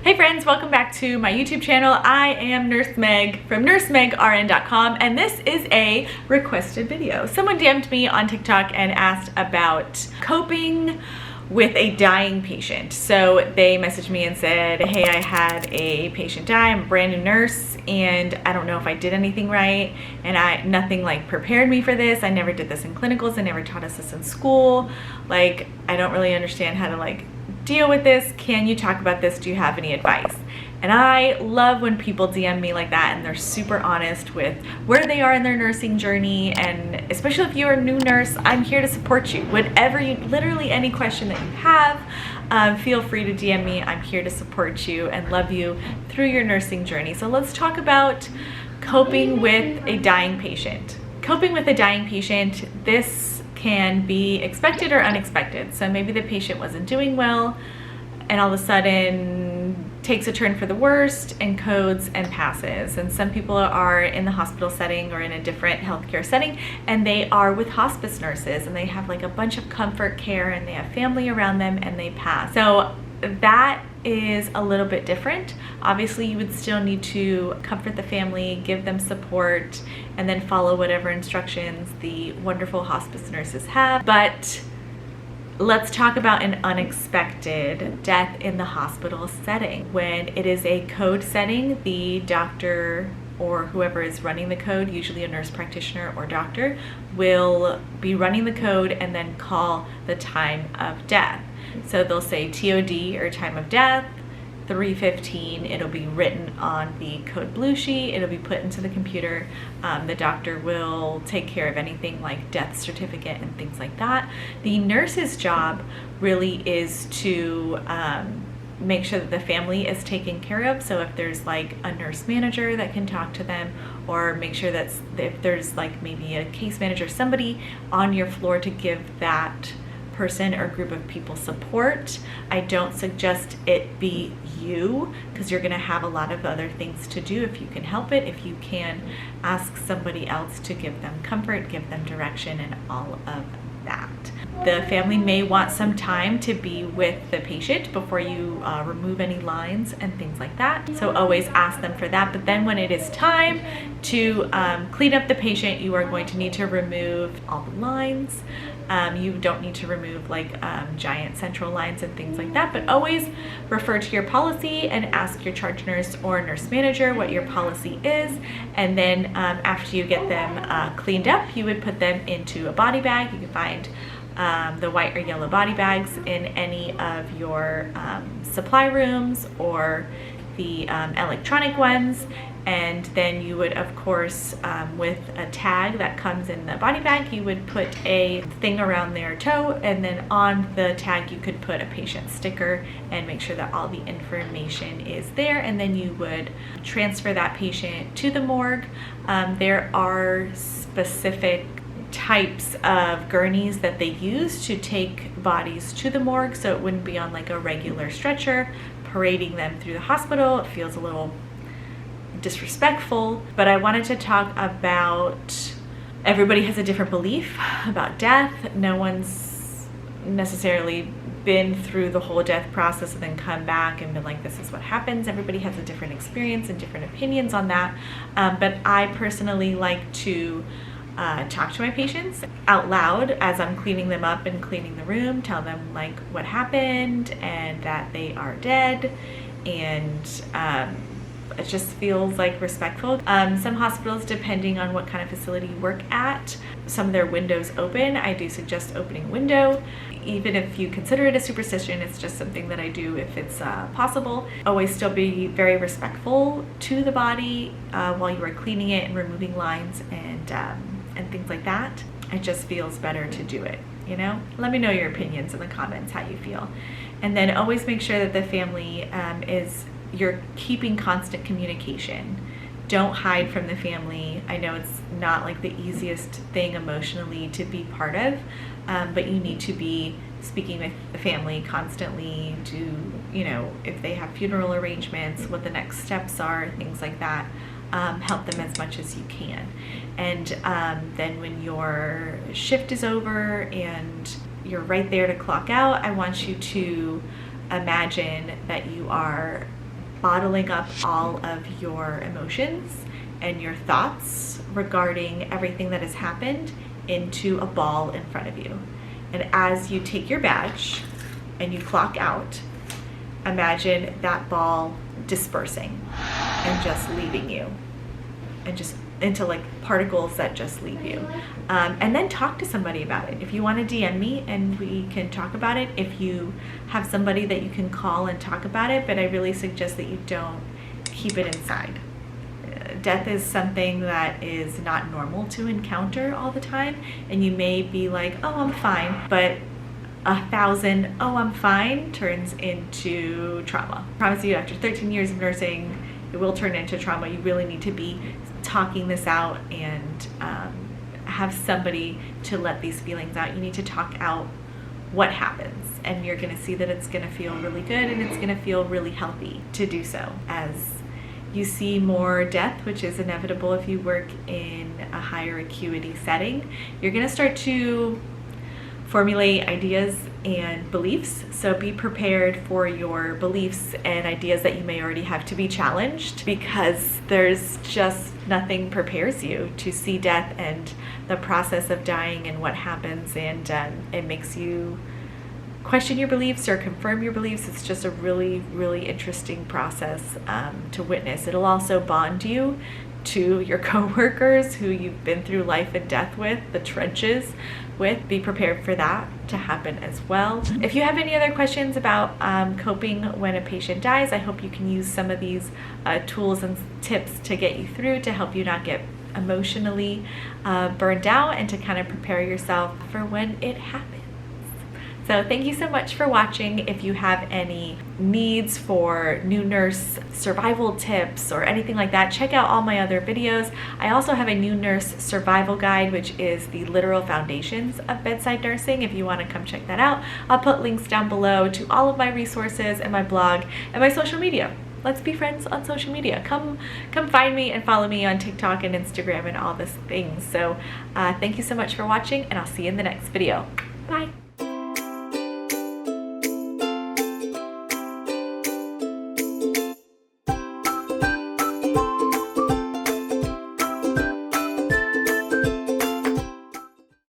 Hey friends, welcome back to my YouTube channel. I am Nurse Meg from nursemegrn.com, and this is a requested video. Someone DM'd me on TikTok and asked about coping with a dying patient. So they messaged me and said, hey, I had a patient die. I'm a brand new nurse and I don't know if I did anything right, and nothing like prepared me for this. I never did this in clinicals. I never taught us this in school. Like, I don't really understand how to deal with this. Can you talk about this? Do you have any advice? And I love when people DM me like that and they're super honest with where they are in their nursing journey, and especially if you're a new nurse, I'm here to support you. Literally any question that you have, feel free to DM me. I'm here to support you and love you through your nursing journey. So let's talk about coping with a dying patient. Coping with a dying patient, this can be expected or unexpected. So maybe the patient wasn't doing well and all of a sudden takes a turn for the worst and codes and passes. And some people are in the hospital setting or in a different healthcare setting, and they are with hospice nurses and they have like a bunch of comfort care and they have family around them and they pass. So that is a little bit different. Obviously, you would still need to comfort the family, give them support, and then follow whatever instructions the wonderful hospice nurses have. But let's talk about an unexpected death in the hospital setting. When it is a code setting, the doctor or whoever is running the code, usually a nurse practitioner or doctor, will be running the code and then call the time of death. So they'll say TOD, or time of death, 3:15. It'll be written on the code blue sheet. It'll be put into the computer. The doctor will take care of anything like death certificate and things like that. The nurse's job really is to make sure that the family is taken care of. So if there's like a nurse manager that can talk to them, or make sure that if there's like maybe a case manager, somebody on your floor to give that person or group of people support. I don't suggest it be you, because you're going to have a lot of other things to do if you can help it. If you can, ask somebody else to give them comfort, give them direction, and all of that. The family may want some time to be with the patient before you remove any lines and things like that. So always ask them for that. But then when it is time to clean up the patient, you are going to need to remove all the lines. You don't need to remove like giant central lines and things like that, but always refer to your policy and ask your charge nurse or nurse manager what your policy is. And then after you get them cleaned up, you would put them into a body bag. You can find the white or yellow body bags in any of your supply rooms or the electronic ones. And then you would, of course, with a tag that comes in the body bag, you would put a thing around their toe, and then on the tag you could put a patient sticker and make sure that all the information is there. And then you would transfer that patient to the morgue. There are specific types of gurneys that they use to take bodies to the morgue, so it wouldn't be on like a regular stretcher parading them through the hospital. It feels a little disrespectful. But I wanted to talk about, everybody has a different belief about death. No one's necessarily been through the whole death process and then come back and been like, this is what happens. Everybody has a different experience and different opinions on that. But I personally like to talk to my patients out loud as I'm cleaning them up and cleaning the room, tell them like what happened and that they are dead, and it just feels like respectful. Some hospitals, depending on what kind of facility you work at, some of their windows open. I do suggest opening a window. Even if you consider it a superstition, it's just something that I do if it's possible. Always still be very respectful to the body while you are cleaning it and removing lines and things like that. It just feels better to do it, you know? Let me know your opinions in the comments, how you feel. And then always make sure that the family you're keeping constant communication. Don't hide from the family. I know it's not like the easiest thing emotionally to be part of, but you need to be speaking with the family constantly to, you know, if they have funeral arrangements, what the next steps are, things like that. Help them as much as you can. And then when your shift is over and you're right there to clock out, I want you to imagine that you are bottling up all of your emotions and your thoughts regarding everything that has happened into a ball in front of you. And as you take your badge and you clock out, imagine that ball dispersing and just leaving you, and just into like particles that just leave you. And then talk to somebody about it. If you want to DM me and we can talk about it, if you have somebody that you can call and talk about it, but I really suggest that you don't keep it inside. Death is something that is not normal to encounter all the time, and you may be like, oh, I'm fine, but 1,000 oh, I'm fine turns into trauma. I promise you, after 13 years of nursing, it will turn into trauma. You really need to be talking this out and have somebody to let these feelings out. You need to talk out what happens, and you're going to see that it's going to feel really good, and it's going to feel really healthy to do so. As you see more death, which is inevitable if you work in a higher acuity setting, you're going to start to formulate ideas and beliefs. So be prepared for your beliefs and ideas that you may already have to be challenged, because there's just nothing prepares you to see death and the process of dying and what happens, and it makes you question your beliefs or confirm your beliefs. It's just a really, really interesting process to witness. It'll also bond you to your coworkers who you've been through life and death with, the trenches with. Be prepared for that to happen as well. If you have any other questions about coping when a patient dies, I hope you can use some of these tools and tips to get you through, to help you not get emotionally burned out, and to kind of prepare yourself for when it happens. So thank you so much for watching. If you have any needs for new nurse survival tips or anything like that, check out all my other videos. I also have a new nurse survival guide, which is the literal foundations of bedside nursing. If you want to come check that out, I'll put links down below to all of my resources and my blog and my social media. Let's be friends on social media. Come find me and follow me on TikTok and Instagram and all these things. So thank you so much for watching, and I'll see you in the next video. Bye.